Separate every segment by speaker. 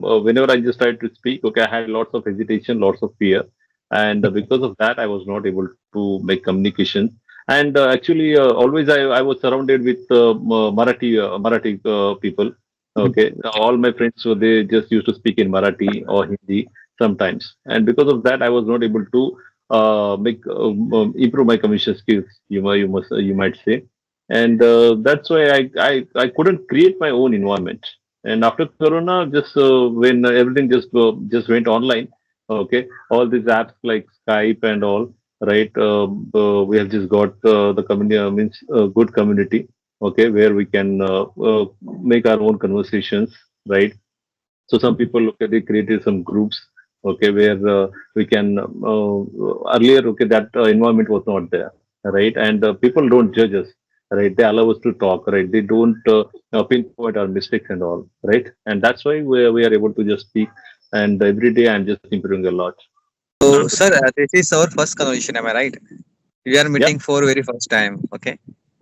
Speaker 1: whenever I just tried to speak, okay, I had lots of hesitation, lots of fear, and because of that, I was not able to make communication. And actually, always I was surrounded with Marathi people. Okay, all my friends, so they just used to speak in Marathi or Hindi sometimes, and because of that, I was not able to make improve my communication skills. You might say, and that's why I couldn't create my own environment. And after Corona, just when everything just went online, okay, all these apps like Skype and all, right? We have just got the community means good community, okay, where we can make our own conversations, right? So some people, okay, they created some groups, okay, where we can earlier, okay, that environment was not there, right? And people don't judge us, right? They allow us to talk, right? They don't pinpoint our mistakes and all, right? And that's why we are able to just speak. And every day I'm just improving a lot.
Speaker 2: So, sir, this is our first conversation. Am I right? We are
Speaker 1: Yeah,
Speaker 2: meeting for very first time. Okay.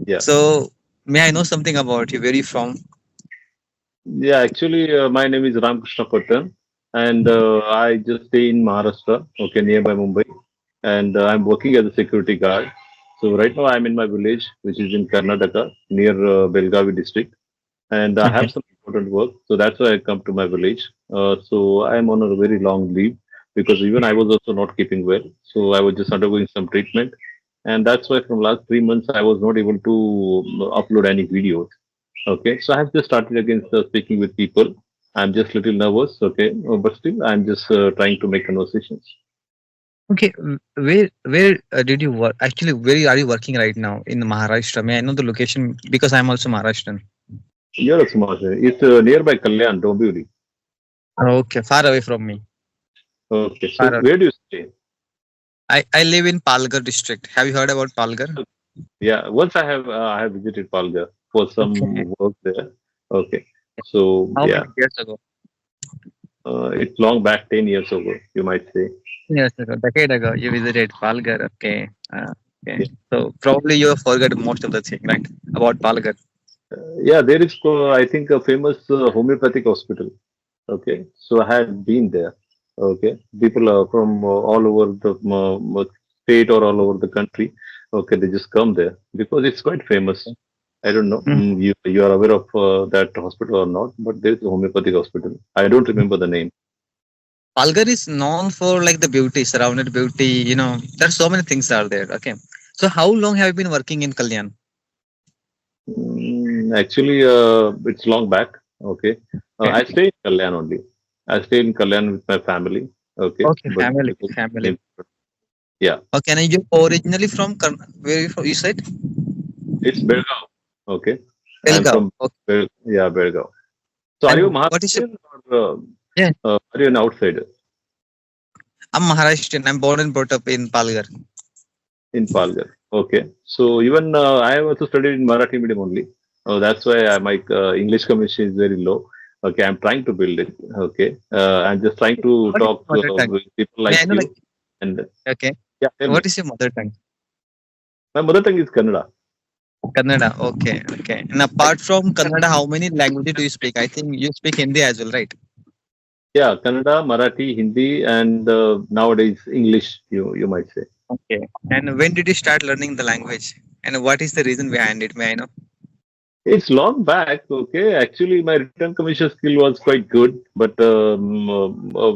Speaker 1: yeah,
Speaker 2: So, may I know something about you? Where you from?
Speaker 1: yeah. Actually, my name is Ramkrishna Patan, and I just stay in Maharashtra, okay, nearby Mumbai, and I'm working as a security guard. So right now I'm in my village, which is in Karnataka, near Belgavi district, and I have
Speaker 2: Okay.
Speaker 1: some important work. So that's why I come to my village. So I'm on a very long leave because even I was also not keeping well. So I was just undergoing some treatment, and that's why from last 3 months I was not able to upload any videos. Okay, so I have just started again speaking with people. I'm just little nervous, okay, but still I'm just trying to make conversations.
Speaker 2: Okay. Where did you work? Actually, where are you working right now in Maharashtra? May I know the location because I'm also Maharashtrian.
Speaker 1: You're a smart. It's nearby Kalyan, Dombivli.
Speaker 2: Okay, far away from me.
Speaker 1: Okay, so
Speaker 2: Far away.
Speaker 1: where do you stay?
Speaker 2: I live in Palghar district. Have you heard about Palghar?
Speaker 1: Yeah, once I have visited Palga for
Speaker 2: Okay.
Speaker 1: some work there. Okay, so
Speaker 2: How
Speaker 1: yeah,
Speaker 2: many years ago?
Speaker 1: it's long back, 10 years ago, you might say.
Speaker 2: Years ago, decade ago, you visited Palghar. Okay. Okay.
Speaker 1: Yeah,
Speaker 2: So probably you have forgot most of the thing, right? About Palghar.
Speaker 1: yeah. There is, I think, a famous homeopathic hospital. Okay, so I had been there. Okay, people from all over the state or all over the country. Okay, they just come there because it's quite famous. I don't know,
Speaker 2: Mhm.
Speaker 1: you are aware of that hospital or not, but there is a homeopathic hospital. I don't remember the name.
Speaker 2: Palghar is known for like the beauty, surrounded beauty. There's so many things are there. Okay. So how long have you been working in Kalyan?
Speaker 1: Actually, it's long back. Okay,
Speaker 2: Okay.
Speaker 1: I stay in Kalyan only. I stay in Kalyan with my family. Okay,
Speaker 2: Okay,
Speaker 1: but
Speaker 2: family,
Speaker 1: because
Speaker 2: family.
Speaker 1: yeah,
Speaker 2: Okay, and you originally from where you from? You said
Speaker 1: it's Belgaum. Okay, I'm
Speaker 2: Belgaum.
Speaker 1: from
Speaker 2: Okay.
Speaker 1: yeah, Belgaum. So are you
Speaker 2: And what is your?
Speaker 1: Maharashtrian or
Speaker 2: Yeah,
Speaker 1: are you an outsider
Speaker 2: I'm Maharashtrian. I'm born and brought up in Palghar.
Speaker 1: in Palghar? Okay. So even I have also studied in Marathi medium only. That's why my English communication is very low. Okay, I'm trying to build it. Okay, I'm just trying to
Speaker 2: What is
Speaker 1: talk
Speaker 2: your mother tongue?
Speaker 1: with people
Speaker 2: May
Speaker 1: like
Speaker 2: I know like?
Speaker 1: you. And
Speaker 2: Okay.
Speaker 1: yeah, tell me.
Speaker 2: What is your mother tongue?
Speaker 1: My mother tongue is Kannada.
Speaker 2: Kannada. Okay. Okay. And apart from Kannada, how many languages do you speak? I think you speak Hindi as well, right?
Speaker 1: Yeah, Kannada, Marathi, Hindi, and nowadays English. You might say.
Speaker 2: Okay. And when did you start learning the language? And what is the reason behind it? May I know?
Speaker 1: It's long back, okay. Actually, my written communication skill was quite good, but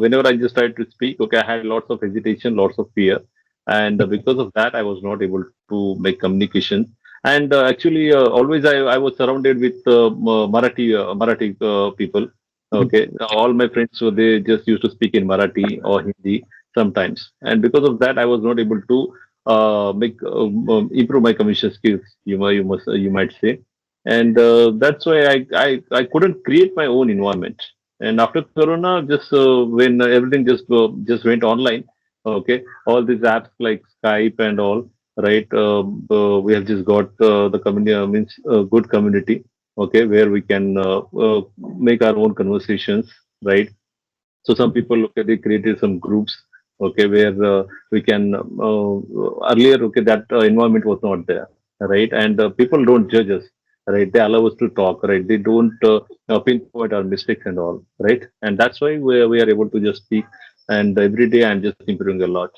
Speaker 1: whenever I just tried to speak, okay, I had lots of hesitation, lots of fear, and because of that, I was not able to make communication. And actually, always I was surrounded with Marathi people. Okay, all my friends, so they just used to speak in Marathi or Hindi sometimes, and because of that, I was not able to make improve my communication skills. You might say, and that's why I couldn't create my own environment. And after Corona, just when everything just went online, okay, all these apps like Skype and all, right? We have just got the community means good community, okay, where we can make our own conversations, right? So some people, okay, they created some groups, okay, where we can earlier, okay, that environment was not there, right? And people don't judge us, right? They allow us to talk, right? They don't pinpoint our mistakes and all, right? And that's why we are able to just speak. And every day I'm just improving a lot.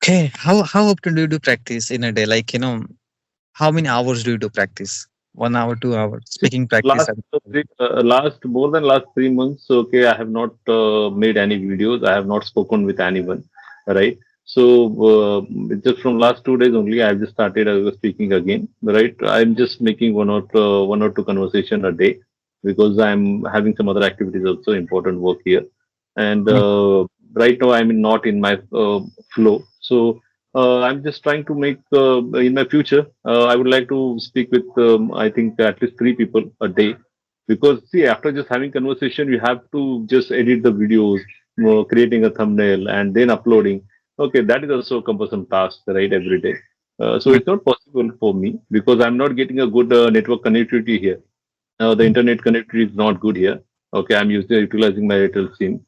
Speaker 2: Okay, how often do you do practice in a day? Like, how many hours do you do practice? 1 hour, 2 hours,
Speaker 1: See,
Speaker 2: speaking practice.
Speaker 1: last more than last 3 months, okay, I have not made any videos. I have not spoken with anyone, right? So just from last 2 days only, I have just started speaking again, right? I'm just making one or two conversation a day because I'm having some other activities also, important work here, and
Speaker 2: Mm.
Speaker 1: right now I'm not in my flow. So I'm just trying to make in my future. I would like to speak with I think at least three people a day, because see, after just having conversation, you have to just edit the videos, creating a thumbnail, and then uploading. Okay, that is also a cumbersome task, right? Every day. So
Speaker 2: Mm.
Speaker 1: it's not possible for me because I'm not getting a good network connectivity here. The internet connectivity is not good here. Okay, I'm utilizing my Airtel SIM.